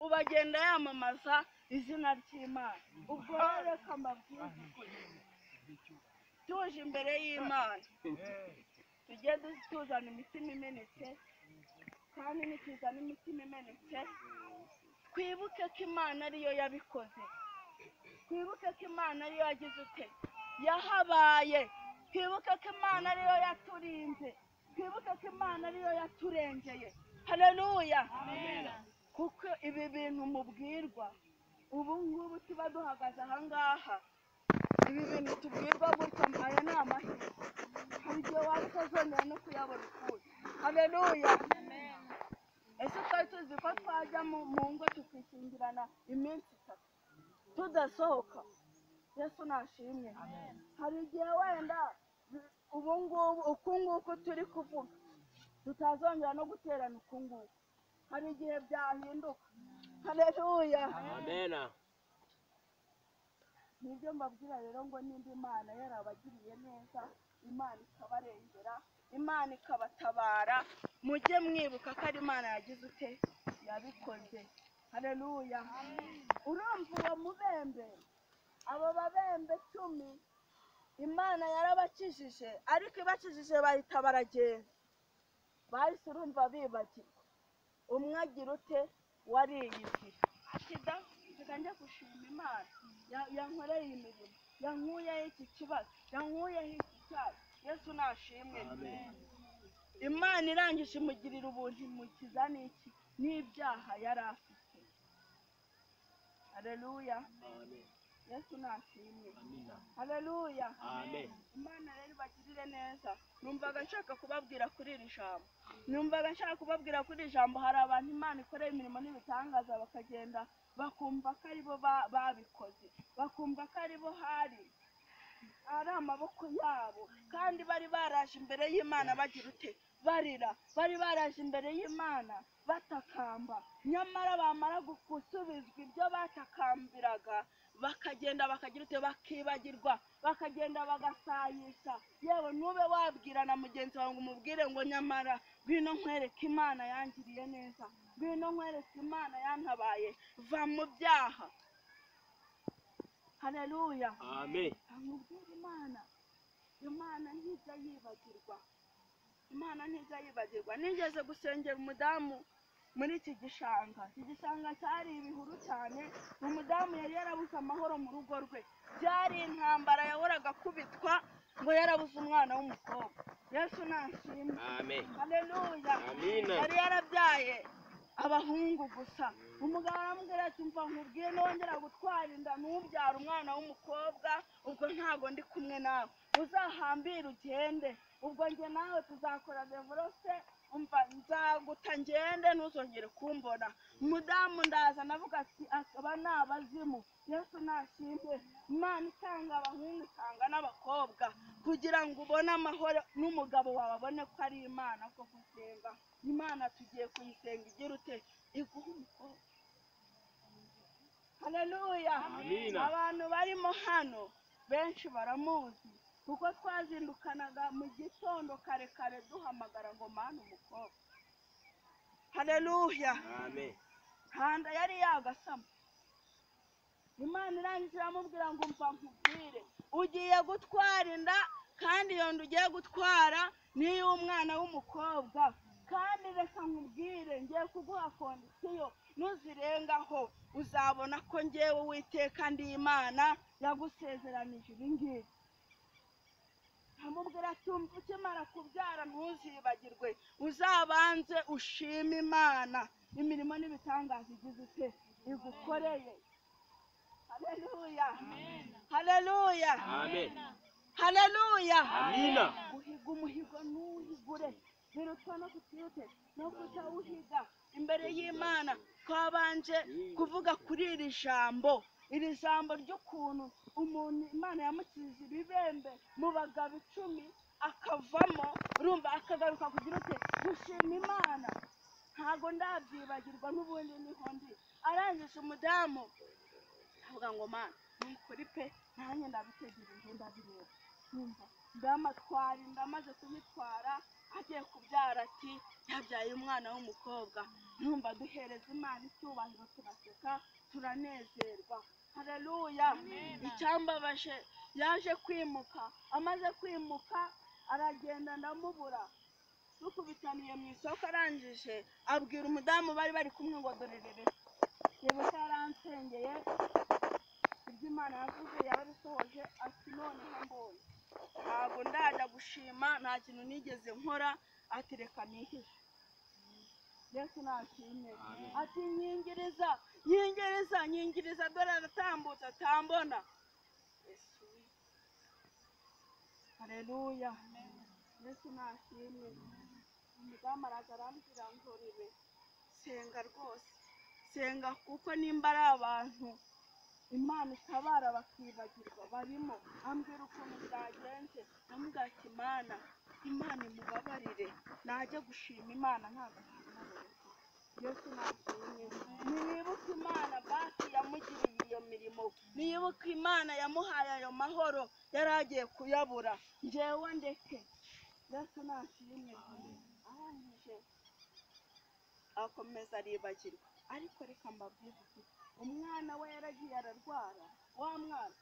ubu agenda yamamaza izina ry'Imana. Ubwo rero reka mbabwize ukuri, tuje imbere y'Imana tujye tuzana imitima imenetse, kandi nituzana imitima imenetse twibuke ko Imana ariyo yabikoze, twibuke ko Imana ariyo yagize ute yahabaye, twibuke ko Imana ariyo yaturinze, twibuke ko Imana ariyo yaturengeye. Haleluya. Kuko ibi bintu mubwirwa ubu ngubu tuba duhagaze aha ngaha, ibi bintu tubwirwa gutya aya ni amahirwe, hari igihe waba utazongera no kuyabona ukundi. Haleluya. Ese twari tuzi ko twajya mu ngo tukishingirana iminsi 3 tudasohoka? Yesu nashimye. Hari igihe wenda ubu ngubu uku nguku turi kuvuga tutazongera no guterana uku nguku, hari igihe byahinduka. Haleluya. Amena. Nibyo mbabwira rero ngo nimba Imana yarabagiriye neza, Imana ikabarengera, Imana ikabatabara, mujye mwibuka ko ari Imana yagize ute yabikoze. Haleluya. Urumva uwo mubembe, abo babembe 10 Imana yarabakijije, ariko ibakijije bahita baragenda, bahise urumva bibagirwa. Umwe agira ute wariye ifi akida njya gushima Imana yankoreye imirimo, yankuyeho iki kibazo, yankuyeho iki cyaha. Yesu nashimwe. Imana irangije imugirira ubuntu, imukiza n'iki n'ibyaha yari afite. Haleluya. Yesu nashimwe. Haleluya. Amen. Imana rero bagirire neza. Numvaga nshaka kubabwira kuri iri jambo, hari abantu Imana ikoreye imirimo n'ibitangaza bakagenda bakumva ko aribo babikoze, bakumva ko aribo hari amaboko yabo, kandi bari baraje imbere y'Imana bagira ute barira, bari baraje imbere y'Imana batakamba, nyamara bamara gusubizwa ibyo batakambiraga bakagenda bakagira ute bakibagirwa, bakagenda bagasayisha. Yewe nube wabwira na mugenzi wawe ngo umubwire ngo nyamara bino nkwereka Imana yangiriye neza, bino nkwereka Imana yantabaye, va mu byaha. Haleluya. Amen. Amubwira Imana ntijya yibagirwa, Imana ntijya yibagirwa. Nigeze gusengera umudamu muri iki gishanga cyari ibihuru cyane, umudamu yari yarabuze amahoro mu rugo rwe, byari intambara, yahoraga kubitwa ngo yarabuze umwana w'umukobwa. Yesu nashimwe. Amen. Haleluya. Amina. Yari yarabyaye abahungu gusa. Umugabo aramubwira ati mva nkubwiye nongera gutwara inda ntubyara umwana w'umukobwa, ubwo ntago ndi kumwe nawe, uzahambire ugende, ubwo njye nawe tuzakora divorce, umva nzaguta ngende ntuzongere kumbona. Umudamu ndaza navuga ati aba ni abazimu. Yesu nashimwe. Imana itanga abahungu itanga n'abakobwa kugira ngo ubone amahoro n'umugabo wawe abone ko ari Imana ko gusenga. Imana tugiye kuyisenga igira ute iguha umukobwa. Haleluya. Amina. Abantu barimo hano benshi baramuzi kuko twazindukanaga mu gitondo kare kare duhamagara ngo mana umukobwa. Haleluya. Amen. Handa yari yagasama. Imana irangije iramubwira ngo mva nkubwire, ugiye gutwara inda, kandi iyo nda ugiye gutwara niyo umwana w'umukobwa, kandi reka nkubwire ngiye kuguha kondisiyo, nuzirengaho uzabona ko ngewe Uwiteka ndi Imana yagusezeranije ibi ngibi. Amubwira ati ukimara kubyara ntuzibagirwe, uzabanze ushime Imana imirimo n'ibitangaza igize ute igukoreye. Haleluya. Haleluya. Amen. Haleluya. Amina. Guhiga umuhigo ntuhigure, birutwa no kutiyute no kutawuhiga imbere y'Imana. Twabanje kuvuga kuri iri jambo ry'ukuntu umuntu Imana yamukije ibibembe mu bagabo 10 akavamo, urumva akagaruka kugira ute gushima Imana. Ntago ndabyibagirwa n'ubundi niho ndi. Arangije umudamu avuga ngo Mana nukuri pe nanjye ndabitegereje ndabireba, numva ndamatwara, ndamaze kubitwara, agiye kubyara ati yabyaye umwana w'umukobwa. numva duhereza Imana icyubahiro, turaseka turanezerwa. Haleluya. Icyambabaje yaje kwimuka, amaze kwimuka aragenda ndamubura, dukubitaniye mu isoko, arangije abwira umudamu bari bari kumwe ngo dorerere yebuka yaransengeye ibyo Imana yavuze yabisohoje, ati noneho mbonye ntabwo ndajya gushima, nta kintu nigeze nkora, ati reka nihishe. Yesu nashimye. Ati nyingiriza nyingiriza nyingiriza, dore aratambutse atambona. Yesu. Haleluya. Yesu nashimye. Umudamu araza arambwira ngo ribe senga rwose, senga kuko nimba ari abantu Imana itabara bakibagirwa barimo. Ambwira ukuntu byagenze, ambwira ati Imana imubabarire, najya gushima Imana ntabwo ashima. Yesu nashimye. Niyibuka Imana basi yamugiriye iyo mirimo, niyibuka Imana yamuhaye ayo mahoro yari agiye kuyabura, njyewe ndeke. Yesu nashimye. Arangije akomeza aribagirwa, ariko reka mbabwire umwana we yaragiye ararwara, wa mwana